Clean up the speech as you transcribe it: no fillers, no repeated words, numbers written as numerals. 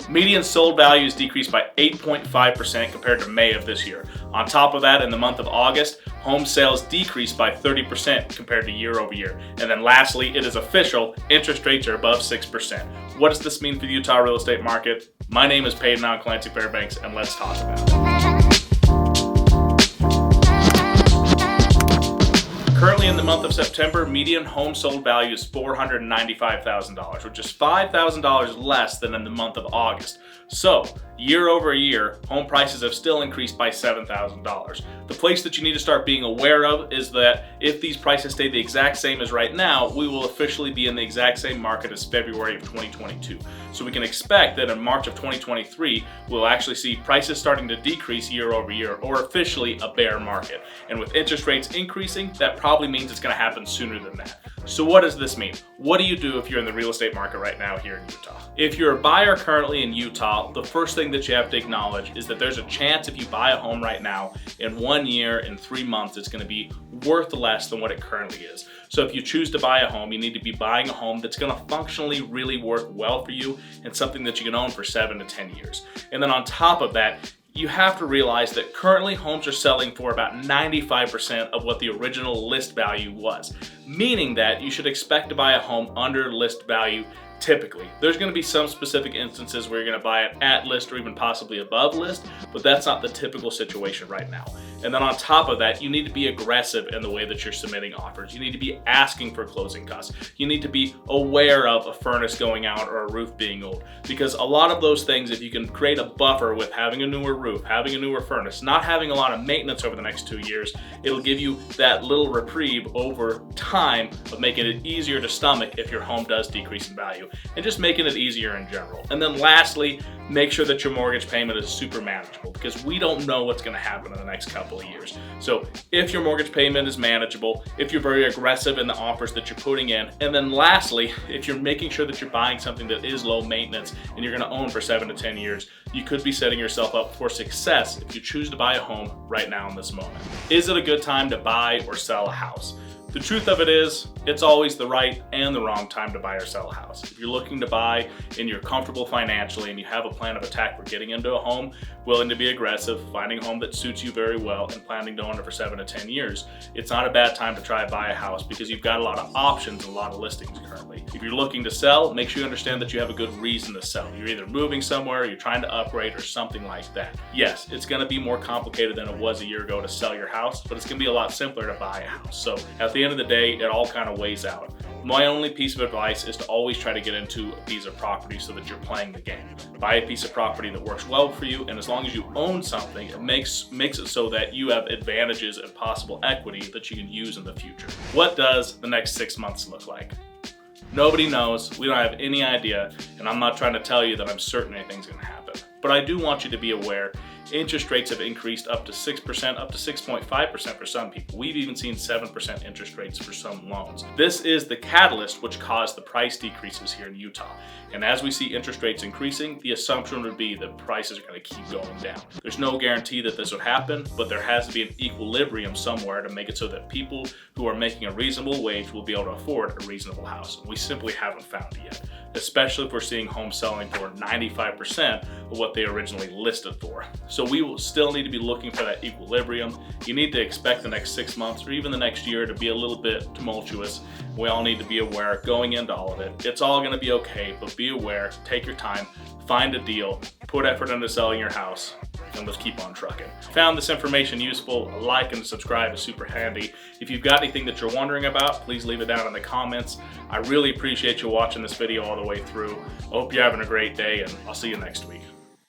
Median sold values decreased by 8.5% compared to May of this year. On top of that, in the month of August, home sales decreased by 30% compared to year over year. And then lastly, it is official, interest rates are above 6%. What does this mean for the Utah real estate market? My name is Peyton on Clancy Fairbanks, and let's talk about it. Currently in the month of September, median home sold value is $495,000, which is $5,000 less than in the month of August. So, year over year, home prices have still increased by $7,000. The place that you need to start being aware of is that if these prices stay the exact same as right now, we will officially be in the exact same market as February of 2022. So we can expect that in March of 2023, we'll actually see prices starting to decrease year over year, or officially a bear market. And with interest rates increasing, that probably means it's going to happen sooner than that. So what does this mean? What do you do if you're in the real estate market right now here in Utah? If you're a buyer currently in Utah, the first thing that you have to acknowledge is that there's a chance if you buy a home right now, in 1 year, in 3 months, it's going to be worth less than what it currently is. So if you choose to buy a home, you need to be buying a home that's going to functionally really work well for you and something that you can own for 7 to 10 years. And then on top of that, you have to realize that currently homes are selling for about 95% of what the original list value was, meaning that you should expect to buy a home under list value typically. There's going to be some specific instances where you're going to buy it at list or even possibly above list, but that's not the typical situation right now. And then on top of that, you need to be aggressive in the way that you're submitting offers. You need to be asking for closing costs. You need to be aware of a furnace going out or a roof being old, because a lot of those things, if you can create a buffer with having a newer roof, having a newer furnace, not having a lot of maintenance over the next 2 years, it'll give you that little reprieve over time of making it easier to stomach if your home does decrease in value, and just making it easier in general. And then lastly, make sure that your mortgage payment is super manageable, because we don't know what's going to happen in the next couple of years. So if your mortgage payment is manageable, if you're very aggressive in the offers that you're putting in, and then lastly, if you're making sure that you're buying something that is low maintenance and you're going to own for 7 to 10 years, you could be setting yourself up for success if you choose to buy a home right now in this moment. Is it a good time to buy or sell a house? The truth of it is, it's always the right and the wrong time to buy or sell a house. If you're looking to buy and you're comfortable financially and you have a plan of attack for getting into a home, willing to be aggressive, finding a home that suits you very well, and planning to own it for 7 to 10 years, it's not a bad time to try and buy a house, because you've got a lot of options and a lot of listings currently. If you're looking to sell, make sure you understand that you have a good reason to sell. You're either moving somewhere, you're trying to upgrade, or something like that. Yes, it's going to be more complicated than it was a year ago to sell your house, but it's going to be a lot simpler to buy a house. So at the end of the day, it all kind of weighs out. My only piece of advice is to always try to get into a piece of property so that you're playing the game. Buy a piece of property that works well for you, and as long as you own something, it makes it so that you have advantages and possible equity that you can use in the future. What does the next 6 months look like? Nobody knows. We don't have any idea, and I'm not trying to tell you that I'm certain anything's going to happen. But I do want you to be aware, interest rates have increased up to 6%, up to 6.5% for some people. We've even seen 7% interest rates for some loans. This is the catalyst which caused the price decreases here in Utah. And as we see interest rates increasing, the assumption would be that prices are going to keep going down. There's no guarantee that this would happen, but there has to be an equilibrium somewhere to make it so that people who are making a reasonable wage will be able to afford a reasonable house. We simply haven't found it yet, especially if we're seeing homes selling for 95% of what they originally listed for. So we will still need to be looking for that equilibrium. You need to expect the next 6 months or even the next year to be a little bit tumultuous. We all need to be aware going into all of it. It's all going to be okay, but be aware, take your time, find a deal, put effort into selling your house, and let's keep on trucking. Found this information useful, a like and subscribe is super handy. If you've got anything that you're wondering about, please leave it down in the comments. I really appreciate you watching this video all the way through. I hope you're having a great day, and I'll see you next week.